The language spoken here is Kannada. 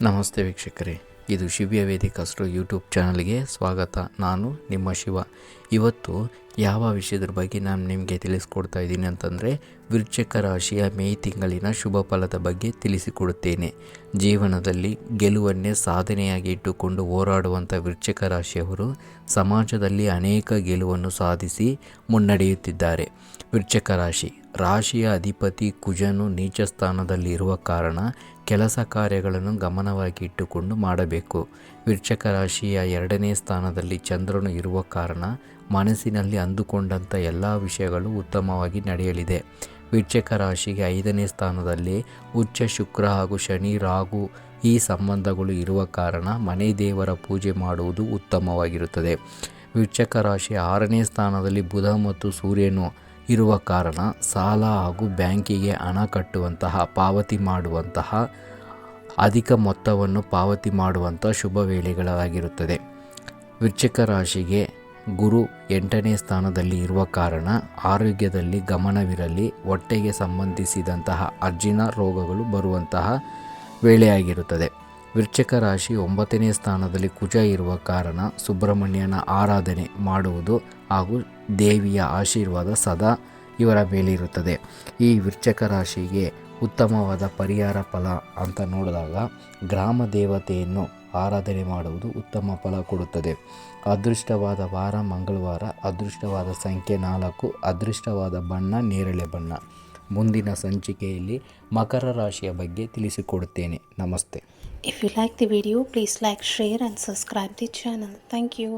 ನಮಸ್ತೆ ವೀಕ್ಷಕರೇ, ಇದು ಶಿವ್ಯ ವೇದಿಕ ಅಸ್ಟ್ರೋ ಯೂಟ್ಯೂಬ್ ಚಾನಲ್ಗೆ ಸ್ವಾಗತ. ನಾನು ನಿಮ್ಮ ಶಿವ. ಇವತ್ತು ಯಾವ ವಿಷಯದ ಬಗ್ಗೆ ನಾನು ನಿಮಗೆ ತಿಳಿಸ್ಕೊಡ್ತಾ ಇದ್ದೀನಿ ಅಂತಂದರೆ, ವೃಶ್ಚಿಕ ರಾಶಿಯ ಮೇ ತಿಂಗಳಿನ ಶುಭ ಫಲದ ಬಗ್ಗೆ ತಿಳಿಸಿಕೊಡುತ್ತೇನೆ. ಜೀವನದಲ್ಲಿ ಗೆಲುವನ್ನೇ ಸಾಧನೆಯಾಗಿ ಇಟ್ಟುಕೊಂಡು ಹೋರಾಡುವಂಥ ವೃಶ್ಚಿಕ ರಾಶಿಯವರು ಸಮಾಜದಲ್ಲಿ ಅನೇಕ ಗೆಲುವನ್ನು ಸಾಧಿಸಿ ಮುನ್ನಡೆಯುತ್ತಿದ್ದಾರೆ. ವೃಶ್ಚಿಕ ರಾಶಿಯ ಅಧಿಪತಿ ಕುಜನು ನೀಚ ಸ್ಥಾನದಲ್ಲಿ ಇರುವ ಕಾರಣ ಕೆಲಸ ಕಾರ್ಯಗಳನ್ನು ಗಮನವಾಗಿ ಇಟ್ಟುಕೊಂಡು ಮಾಡಬೇಕು. ವೃಶ್ಚಿಕ ರಾಶಿಯ 2ನೇ ಸ್ಥಾನದಲ್ಲಿ ಚಂದ್ರನು ಇರುವ ಕಾರಣ ಮನಸ್ಸಿನಲ್ಲಿ ಅಂದುಕೊಂಡಂಥ ಎಲ್ಲ ವಿಷಯಗಳು ಉತ್ತಮವಾಗಿ ನಡೆಯಲಿದೆ. ವೃಶ್ಚಿಕ ರಾಶಿಗೆ 5ನೇ ಸ್ಥಾನದಲ್ಲಿ ಉಚ್ಚ ಶುಕ್ರ ಹಾಗೂ ಶನಿ ರಾಹು ಈ ಸಂಬಂಧಗಳು ಇರುವ ಕಾರಣ ಮನೆ ದೇವರ ಪೂಜೆ ಮಾಡುವುದು ಉತ್ತಮವಾಗಿರುತ್ತದೆ. ವೃಶ್ಚಿಕ ರಾಶಿಯ 6ನೇ ಸ್ಥಾನದಲ್ಲಿ ಬುಧ ಮತ್ತು ಸೂರ್ಯನು ಇರುವ ಕಾರಣ ಸಾಲ ಹಾಗೂ ಬ್ಯಾಂಕಿಗೆ ಹಣ ಕಟ್ಟುವಂತಹ, ಪಾವತಿ ಮಾಡುವಂತಹ, ಅಧಿಕ ಮೊತ್ತವನ್ನು ಪಾವತಿ ಮಾಡುವಂಥ ಶುಭ ವೇಳೆಗಳಾಗಿರುತ್ತದೆ. ವೃಶ್ಚಿಕ ರಾಶಿಗೆ ಗುರು 8ನೇ ಸ್ಥಾನದಲ್ಲಿ ಇರುವ ಕಾರಣ ಆರೋಗ್ಯದಲ್ಲಿ ಗಮನವಿರಲಿ. ಹೊಟ್ಟೆಗೆ ಸಂಬಂಧಿಸಿದಂತಹ ಅಜೀರ್ಣ ರೋಗಗಳು ಬರುವಂತಹ ವೇಳೆಯಾಗಿರುತ್ತದೆ. ವೃಶ್ಚಿಕ ರಾಶಿ 9ನೇ ಸ್ಥಾನದಲ್ಲಿ ಕುಜ ಇರುವ ಕಾರಣ ಸುಬ್ರಹ್ಮಣ್ಯನ ಆರಾಧನೆ ಮಾಡುವುದು ಹಾಗೂ ದೇವಿಯ ಆಶೀರ್ವಾದ ಸದಾ ಇವರ ಮೇಲಿರುತ್ತದೆ. ಈ ವೃಶ್ಚಿಕ ರಾಶಿಗೆ ಉತ್ತಮವಾದ ಪರಿಹಾರ ಫಲ ಅಂತ ನೋಡಿದಾಗ ಗ್ರಾಮ ದೇವತೆಯನ್ನು ಆರಾಧನೆ ಮಾಡುವುದು ಉತ್ತಮ ಫಲ ಕೊಡುತ್ತದೆ. ಅದೃಷ್ಟವಾದ ವಾರ ಮಂಗಳವಾರ, ಅದೃಷ್ಟವಾದ ಸಂಖ್ಯೆ 4, ಅದೃಷ್ಟವಾದ ಬಣ್ಣ ನೇರಳೆ ಬಣ್ಣ. ಮುಂದಿನ ಸಂಚಿಕೆಯಲ್ಲಿ ಮಕರ ರಾಶಿಯ ಬಗ್ಗೆ ತಿಳಿಸಿಕೊಡುತ್ತೇನೆ. ನಮಸ್ತೆ. If you like the video, please like, share and subscribe the channel. Thank you.